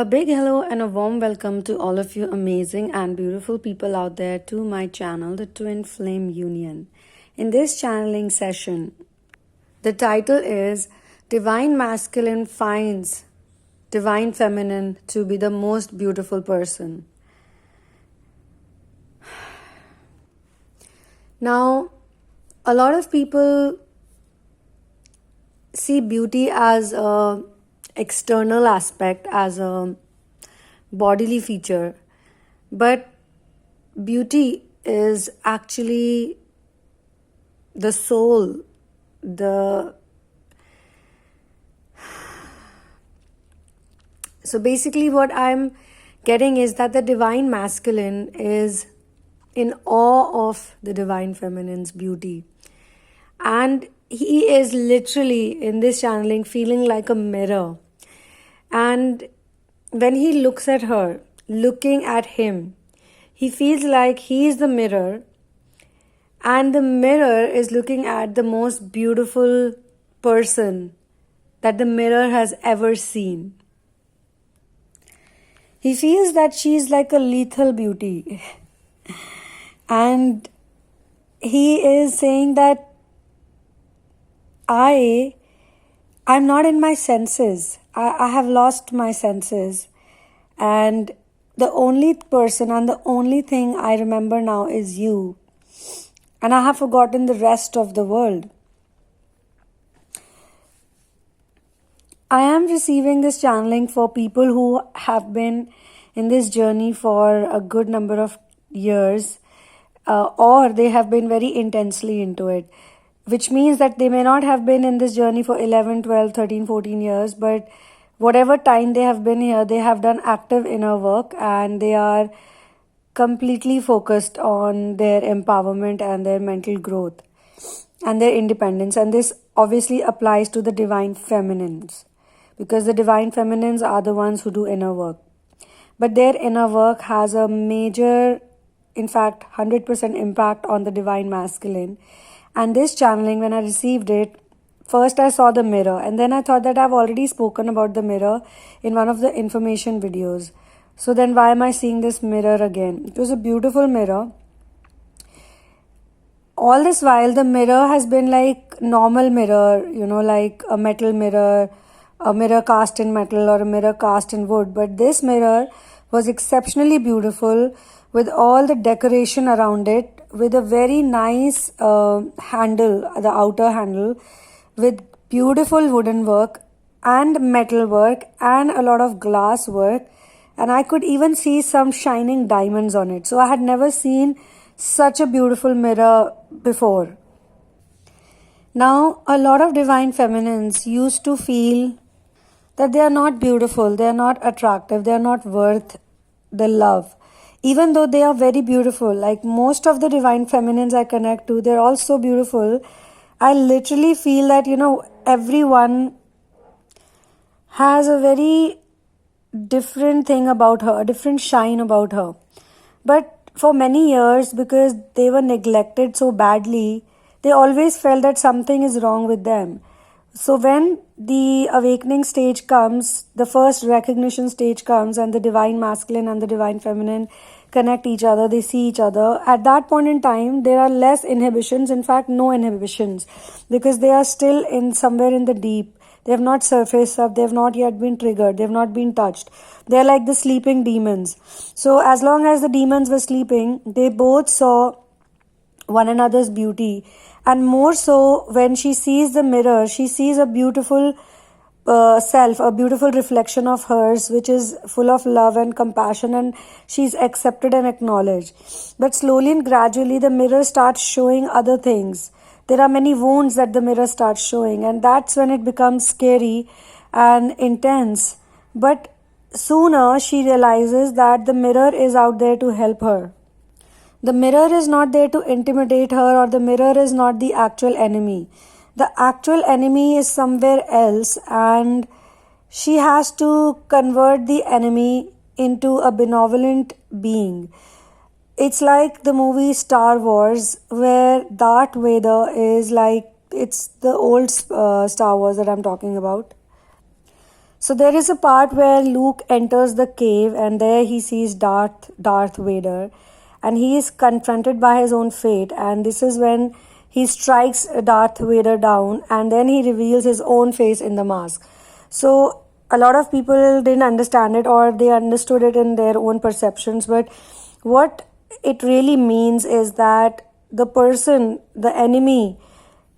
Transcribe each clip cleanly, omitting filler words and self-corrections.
A big hello and a warm welcome to all of you amazing and beautiful people out there to my channel, the Twinflame Union. In this channeling session, the title is Divine Masculine Finds Divine Feminine to be the most beautiful person. Now, a lot of people see beauty as a external aspect, as a bodily feature, but beauty is actually the soul, so basically what I'm getting is that the divine masculine is in awe of the divine feminine's beauty, and he is literally in this channeling feeling like a mirror. And when he looks at her, looking at him, he feels like he is the mirror, and the mirror is looking at the most beautiful person that the mirror has ever seen. He feels that she's like a lethal beauty. And he is saying that I'm not in my senses. I have lost my senses. And the only person and the only thing I remember now is you. And I have forgotten the rest of the world. I am receiving this channeling for people who have been in this journey for a good number of years, or they have been very intensely into it, which means that they may not have been in this journey for 11, 12, 13, 14 years, but whatever time they have been here, they have done active inner work and they are completely focused on their empowerment and their mental growth and their independence. And this obviously applies to the divine feminines, because the divine feminines are the ones who do inner work. But their inner work has a major, in fact, 100% impact on the divine masculine. And this channeling, when I received it, first I saw the mirror, and then I thought that I've already spoken about the mirror in one of the information videos. So then why am I seeing this mirror again? It was a beautiful mirror. All this while, the mirror has been like normal mirror, like a metal mirror, a mirror cast in metal or a mirror cast in wood. But this mirror was exceptionally beautiful, with all the decoration around it, with a very nice handle, the outer handle, with beautiful wooden work and metal work and a lot of glass work. And I could even see some shining diamonds on it. So I had never seen such a beautiful mirror before. Now, a lot of divine feminines used to feel that they are not beautiful, they are not attractive, they are not worth the love. Even though they are very beautiful, like most of the divine feminines I connect to, they're all so beautiful. I literally feel that, everyone has a very different thing about her, a different shine about her. But for many years, because they were neglected so badly, they always felt that something is wrong with them. So when the awakening stage comes, the first recognition stage comes, and the divine masculine and the divine feminine connect each other, they see each other. At that point in time, there are less inhibitions, in fact, no inhibitions, because they are still in somewhere in the deep. They have not surfaced up, they have not yet been triggered, they have not been touched. They are like the sleeping demons. So as long as the demons were sleeping, they both saw one another's beauty. And more so, when she sees the mirror, she sees a beautiful self, a beautiful reflection of hers, which is full of love and compassion, and she's accepted and acknowledged. But slowly and gradually, the mirror starts showing other things. There are many wounds that the mirror starts showing, and that's when it becomes scary and intense. But sooner, she realizes that the mirror is out there to help her. The mirror is not there to intimidate her, or the mirror is not the actual enemy. The actual enemy is somewhere else, and she has to convert the enemy into a benevolent being. It's like the movie Star Wars, where Darth Vader is like, it's the old Star Wars that I'm talking about. So there is a part where Luke enters the cave and there he sees Darth Vader, and he is confronted by his own fate, and this is when he strikes Darth Vader down and then he reveals his own face in the mask. So a lot of people didn't understand it, or they understood it in their own perceptions, but what it really means is that the person, the enemy,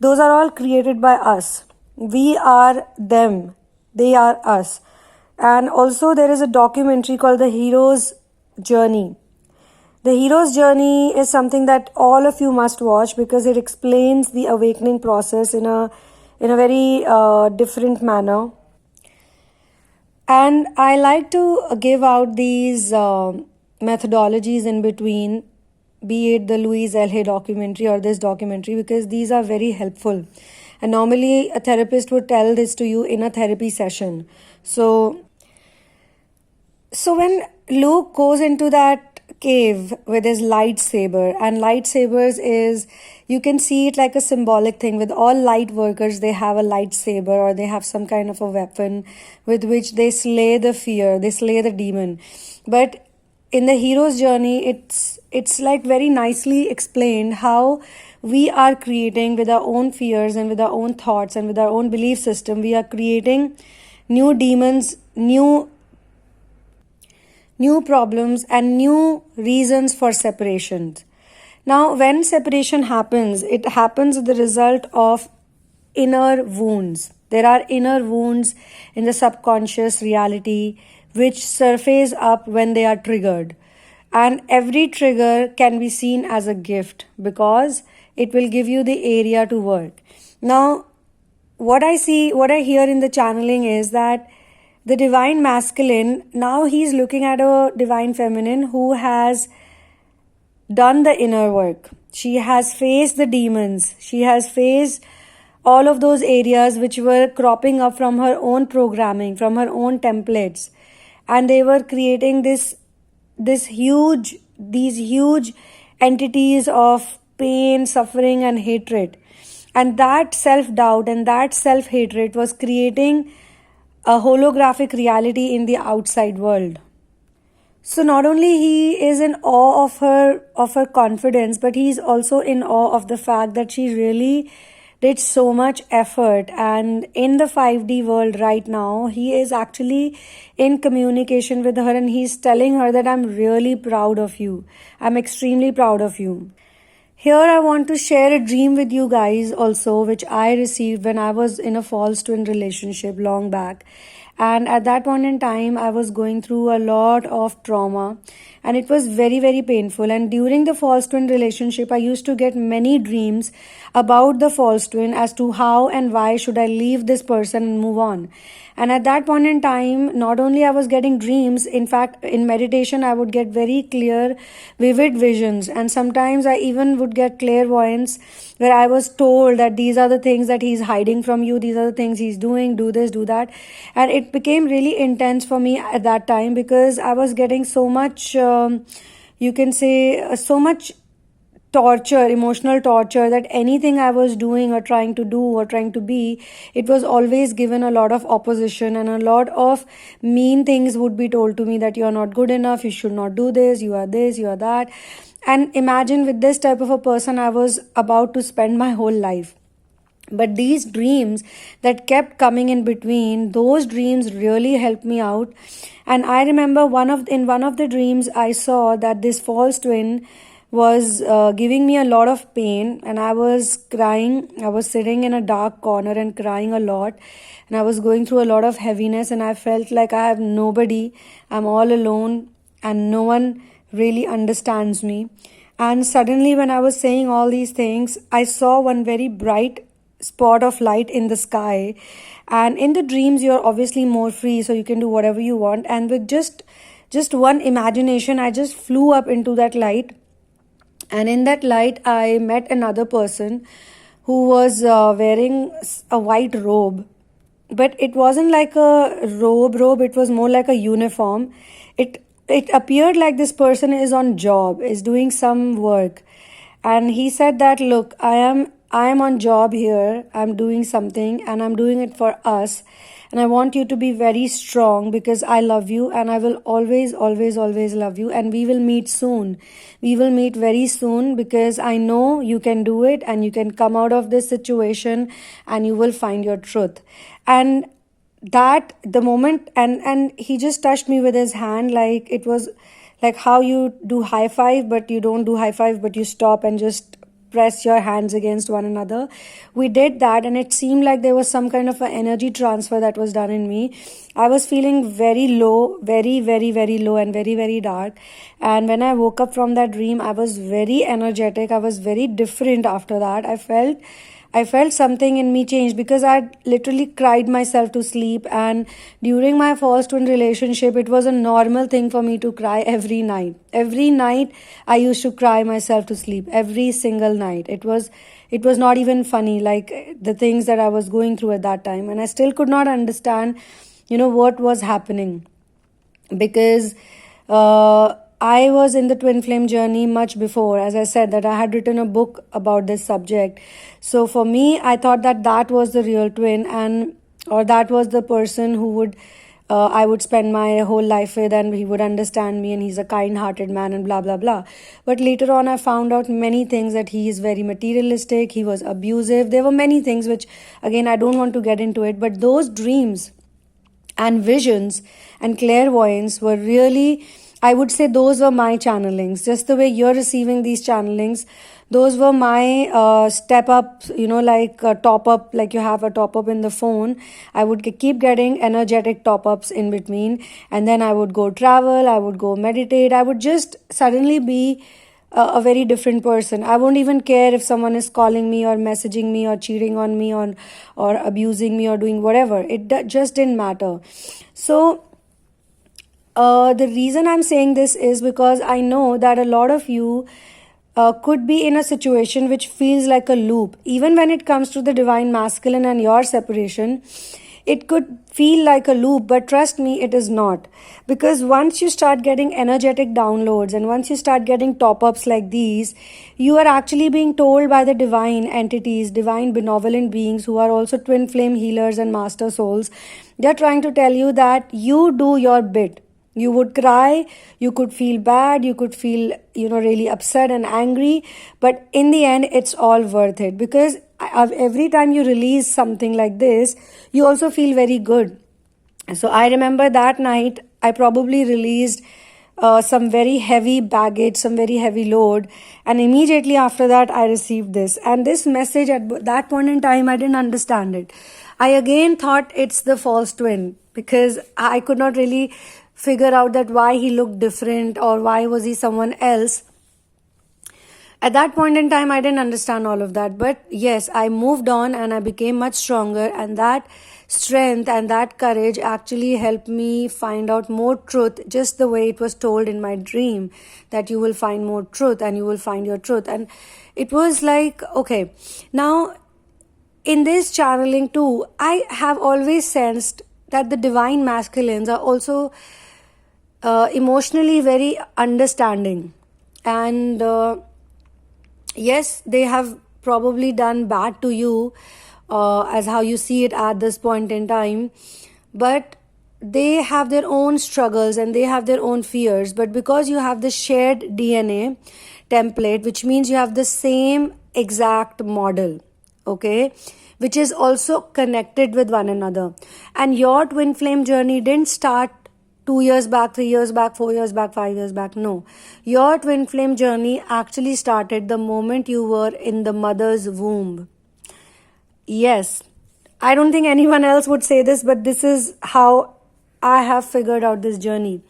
those are all created by us. We are them, they are us. And also there is a documentary called The Hero's Journey. The Hero's Journey is something that all of you must watch because it explains the awakening process in a very different manner. And I like to give out these methodologies in between, be it the Louise L. Hay documentary or this documentary, because these are very helpful. And normally a therapist would tell this to you in a therapy session. So when Luke goes into that cave with his lightsaber, and lightsabers is, you can see it like a symbolic thing. With all light workers, they have a lightsaber or they have some kind of a weapon with which they slay the fear, they slay the demon. But in the hero's journey, it's like very nicely explained how we are creating with our own fears and with our own thoughts and with our own belief system, we are creating new demons, new problems and new reasons for separation. Now, when separation happens, it happens as the result of inner wounds. There are inner wounds in the subconscious reality which surface up when they are triggered. And every trigger can be seen as a gift because it will give you the area to work. Now, what I hear in the channeling is that the divine masculine, now he's looking at a divine feminine who has done the inner work. She has faced the demons. She has faced all of those areas which were cropping up from her own programming, from her own templates. And they were creating these huge entities of pain, suffering and hatred. And that self-doubt and that self-hatred was creating a holographic reality in the outside world. So not only he is in awe of her confidence, but he is also in awe of the fact that she really did so much effort. And in the 5D world right now, he is actually in communication with her and he's telling her that I'm really proud of you. I'm extremely proud of you. Here I want to share a dream with you guys also, which I received when I was in a false twin relationship long back. And at that point in time, I was going through a lot of trauma and it was very, very painful. And during the false twin relationship, I used to get many dreams about the false twin as to how and why should I leave this person and move on. And at that point in time, not only I was getting dreams, in fact, in meditation, I would get very clear, vivid visions. And sometimes I even would get clairvoyance where I was told that these are the things that he's hiding from you. These are the things he's doing, do this, do that. And it became really intense for me at that time because I was getting so much, so much torture, emotional torture, that anything I was doing or trying to do or trying to be, it was always given a lot of opposition and a lot of mean things would be told to me that you are not good enough, you should not do this, you are that. And imagine with this type of a person, I was about to spend my whole life. But these dreams that kept coming in between, those dreams really helped me out. And I remember in one of the dreams, I saw that this false twin was giving me a lot of pain and I was crying. I was sitting in a dark corner and crying a lot. And I was going through a lot of heaviness and I felt like I have nobody. I'm all alone and no one really understands me. And suddenly when I was saying all these things, I saw one very bright spot of light in the sky. And in the dreams, you're obviously more free, so you can do whatever you want. And with just one imagination, I just flew up into that light. And in that light, I met another person who was wearing a white robe. But it wasn't like a robe, it was more like a uniform. It appeared like this person is on job, is doing some work. And he said that, look, I am on job here, I'm doing something and I'm doing it for us. and I want you to be very strong, because I love you and I will always, always, always love you, and we will meet soon. We will meet very soon, because I know you can do it and you can come out of this situation and you will find your truth. And that the moment, and he just touched me with his hand, like it was like how you do high five, but you don't do high five, but you stop and just press your hands against one another. We did that, and it seemed like there was some kind of an energy transfer that was done in me. I was feeling very low, very, very, very low, and very, very dark. And when I woke up from that dream, I was very energetic. I was very different after that. I felt something in me change, because I literally cried myself to sleep. And during my false twin relationship, it was a normal thing for me to cry every night. Every night I used to cry myself to sleep, every single night. It was not even funny, like the things that I was going through at that time. And I still could not understand, what was happening, because I was in the twin flame journey much before. As I said, that I had written a book about this subject. So for me, I thought that was the real twin, or that was the person who would I would spend my whole life with, and he would understand me, and he's a kind-hearted man, and blah blah blah. But later on, I found out many things, that he is very materialistic, he was abusive. There were many things which, again, I don't want to get into it. But those dreams and visions and clairvoyance were really, I would say, those were my channelings. Just the way you're receiving these channelings, those were my step up, like a top up, like you have a top up in the phone. I would keep getting energetic top ups in between, and then I would go travel, I would go meditate, I would just suddenly be a very different person. I won't even care if someone is calling me or messaging me or cheating on me or abusing me or doing whatever. It just didn't matter. So the reason I'm saying this is because I know that a lot of you could be in a situation which feels like a loop. Even when it comes to the divine masculine and your separation, it could feel like a loop, but trust me, it is not. Because once you start getting energetic downloads, and once you start getting top-ups like these, you are actually being told by the divine entities, divine benevolent beings who are also twin flame healers and master souls. They're trying to tell you that you do your bit. You would cry, you could feel bad, you could feel, really upset and angry. But in the end, it's all worth it, because every time you release something like this, you also feel very good. So I remember that night, I probably released some very heavy baggage, some very heavy load. And immediately after that, I received this. And this message at that point in time, I didn't understand it. I again thought it's the false twin, because I could not really figure out that why he looked different, or why was he someone else. At that point in time, I didn't understand all of that. But yes, I moved on and I became much stronger, and that strength and that courage actually helped me find out more truth, just the way it was told in my dream, that you will find more truth and you will find your truth. And it was like, okay, now in this channeling too, I have always sensed that the divine masculines are also emotionally very understanding. And yes, they have probably done bad to you, as how you see it at this point in time. But they have their own struggles and they have their own fears. But because you have the shared DNA template, which means you have the same exact model, okay, which is also connected with one another. And your twin flame journey didn't start 2 years back, 3 years back, 4 years back, 5 years back. No. Your twin flame journey actually started the moment you were in the mother's womb. Yes. I don't think anyone else would say this, but this is how I have figured out this journey.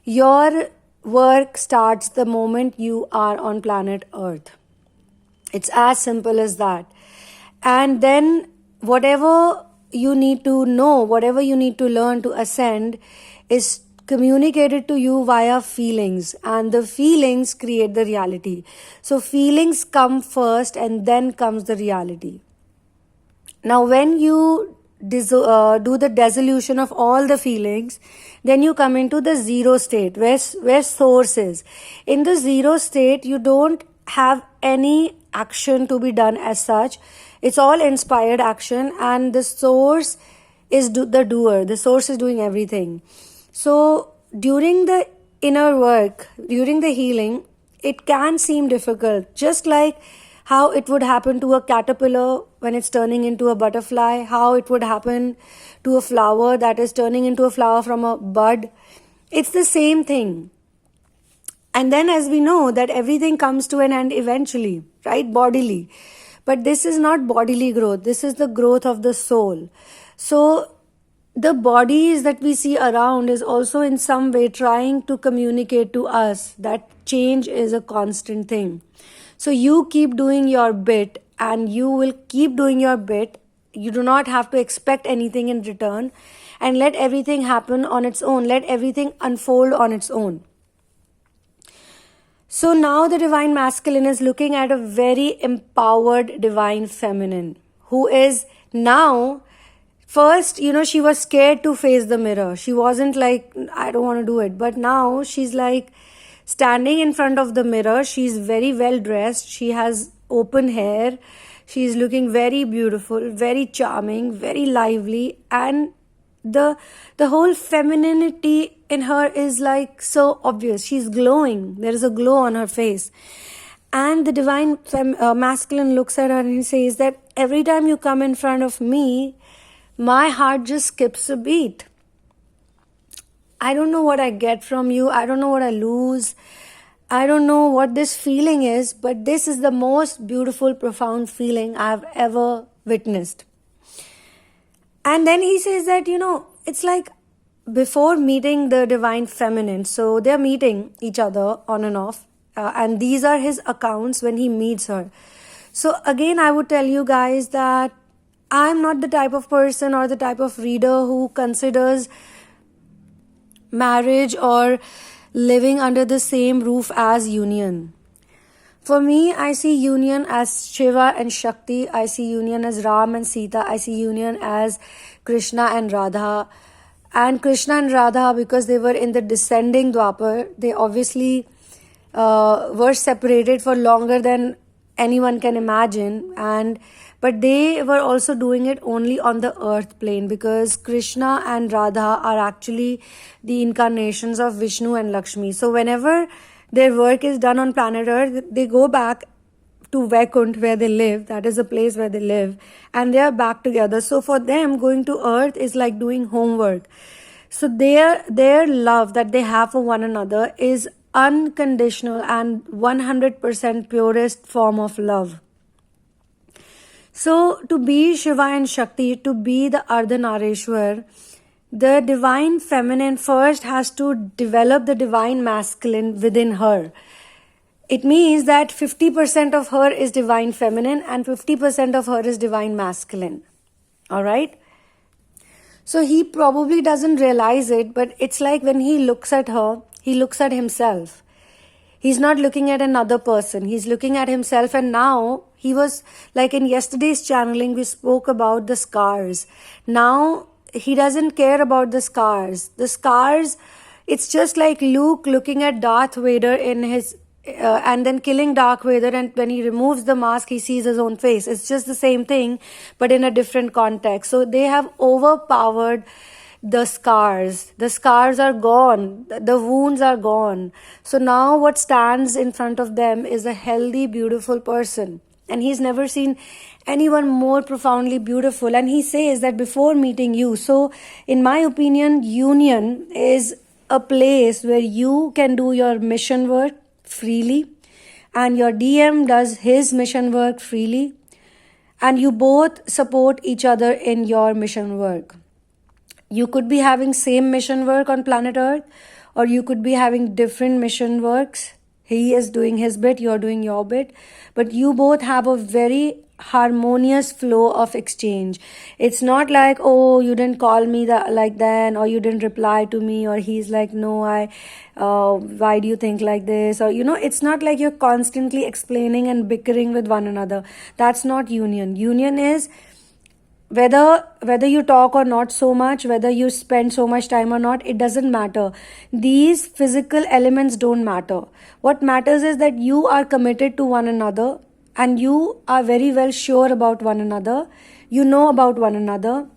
Your work starts the moment you are on planet Earth. It's as simple as that. And then whatever you need to know, whatever you need to learn to ascend, is communicated to you via feelings, and the feelings create the reality. So feelings come first and then comes the reality. Now when you do the dissolution of all the feelings, then you come into the zero state where source is. In the zero state, you don't have any action to be done as such. It's all inspired action, and the source is the doer. The source is doing everything. So during the inner work, during the healing, it can seem difficult, just like how it would happen to a caterpillar when it's turning into a butterfly, how it would happen to a flower that is turning into a flower from a bud. It's the same thing. And then, as we know, that everything comes to an end eventually, right? Bodily. But this is not bodily growth. This is the growth of the soul. So the bodies that we see around is also in some way trying to communicate to us that change is a constant thing. So you keep doing your bit, and you will keep doing your bit. You do not have to expect anything in return, and let everything happen on its own. Let everything unfold on its own. So now the divine masculine is looking at a very empowered divine feminine who is now, first, she was scared to face the mirror. She wasn't like, I don't want to do it. But now she's like standing in front of the mirror. She's very well dressed. She has open hair. She's looking very beautiful, very charming, very lively. And the whole femininity in her is like so obvious. She's glowing. There is a glow on her face. And the divine masculine looks at her and he says that every time you come in front of me, my heart just skips a beat. I don't know what I get from you. I don't know what I lose. I don't know what this feeling is, but this is the most beautiful, profound feeling I've ever witnessed. And then he says that, it's like before meeting the divine feminine, so they're meeting each other on and off, and these are his accounts when he meets her. So again, I would tell you guys that I'm not the type of person or the type of reader who considers marriage or living under the same roof as union. For me, I see union as Shiva and Shakti. I see union as Ram and Sita. I see union as Krishna and Radha. And Krishna and Radha, because they were in the descending Dwapar, they obviously were separated for longer than anyone can imagine. But they were also doing it only on the earth plane, because Krishna and Radha are actually the incarnations of Vishnu and Lakshmi. So whenever their work is done on planet Earth, they go back to Vaikunt where they live. That is a place where they live. And they are back together. So for them, going to Earth is like doing homework. So their love that they have for one another is unconditional and 100% purest form of love. So to be Shiva and Shakti, to be the Ardhanareshwar, the divine feminine first has to develop the divine masculine within her. It means that 50% of her is divine feminine and 50% of her is divine masculine. Alright? So he probably doesn't realize it, but it's like when he looks at her, he looks at himself. He's not looking at another person. He's looking at himself. And now he was like in yesterday's channeling, we spoke about the scars. Now he doesn't care about the scars. The scars, it's just like Luke looking at Darth Vader in his, and then killing Darth Vader. And when he removes the mask, he sees his own face. It's just the same thing, but in a different context. So they have overpowered the scars. The scars are gone. The wounds are gone. So now what stands in front of them is a healthy, beautiful person. And he's never seen anyone more profoundly beautiful. And he says that before meeting you. So in my opinion, union is a place where you can do your mission work freely. And your DM does his mission work freely. And you both support each other in your mission work. You could be having same mission work on planet Earth, or you could be having different mission works. He is doing his bit, you're doing your bit. But you both have a very harmonious flow of exchange. It's not like, oh, you didn't call me like then, or you didn't reply to me, or he's like, no, why do you think like this? Or, it's not like you're constantly explaining and bickering with one another. That's not union. Union is whether you talk or not so much, whether you spend so much time or not, it doesn't matter. These physical elements don't matter. What matters is that you are committed to one another and you are very well sure about one another. You know about one another.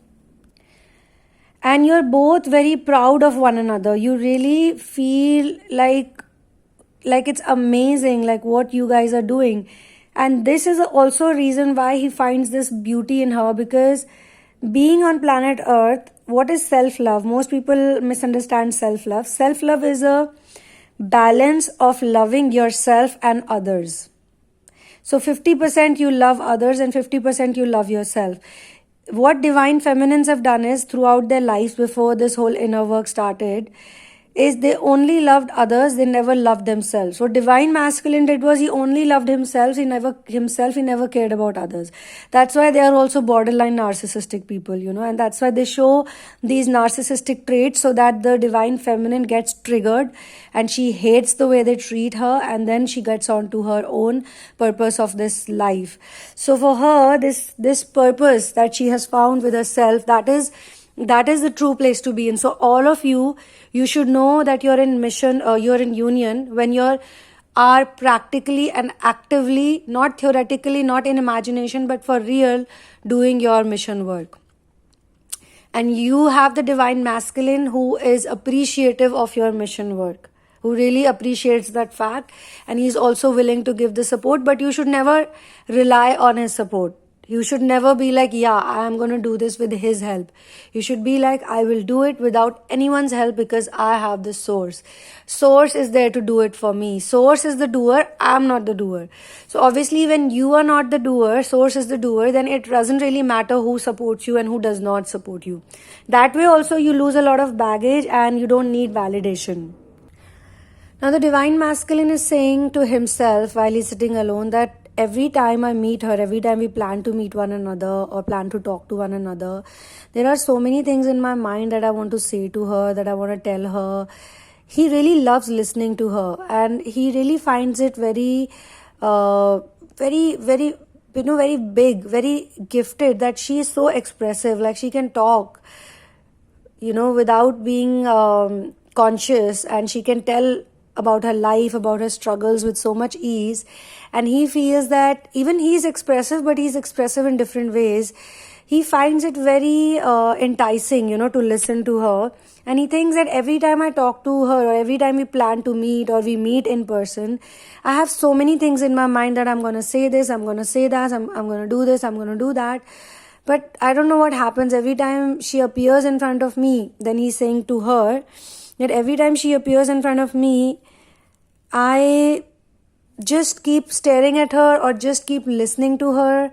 and you're both very proud of one another. You really feel like it's amazing, like what you guys are doing. And this is also a reason why he finds this beauty in her, because being on planet Earth, what is self-love? Most people misunderstand self-love. Self-love is a balance of loving yourself and others. So 50% you love others and 50% you love yourself. What divine feminines have done is, throughout their lives before this whole inner work started, is they only loved others, they never loved themselves. What divine masculine did was, he only loved himself, he never cared about others. That's why they are also borderline narcissistic people, and that's why they show these narcissistic traits, so that the divine feminine gets triggered and she hates the way they treat her, and then she gets on to her own purpose of this life. So for her, this purpose that she has found with herself, that is the true place to be in. So all of you should know that you're in mission, you're in union, when are practically and actively, not theoretically, not in imagination, but for real, doing your mission work. And you have the divine masculine who is appreciative of your mission work, who really appreciates that fact, and he's also willing to give the support, but you should never rely on his support. You should never be like, yeah, I am going to do this with his help. You should be like, I will do it without anyone's help, because I have the source. Source is there to do it for me. Source is the doer. I am not the doer. So obviously when you are not the doer, source is the doer, then it doesn't really matter who supports you and who does not support you. That way also you lose a lot of baggage and you don't need validation. Now the divine masculine is saying to himself while he's sitting alone that every time I meet her, every time we plan to meet one another or plan to talk to one another, there are so many things in my mind that I want to say to her, that I want to tell her. He really loves listening to her, and he really finds it very, very big, very gifted, that she is so expressive, like she can talk, without being conscious, and she can tell about her life, about her struggles with so much ease. And he feels that even he's expressive, but he's expressive in different ways. He finds it very enticing, to listen to her. And he thinks that every time I talk to her, or every time we plan to meet or we meet in person, I have so many things in my mind that I'm going to say this, I'm going to say that, I'm going to do this, I'm going to do that. But I don't know what happens. Every time she appears in front of me, then he's saying to her that every time she appears in front of me, I just keep staring at her or just keep listening to her,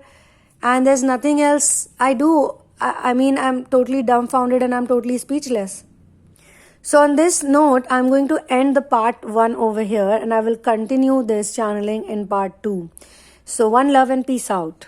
and there's nothing else I do. I mean, I'm totally dumbfounded and I'm totally speechless. So on this note, I'm going to end the part 1 over here, and I will continue this channeling in part 2. So one love and peace out.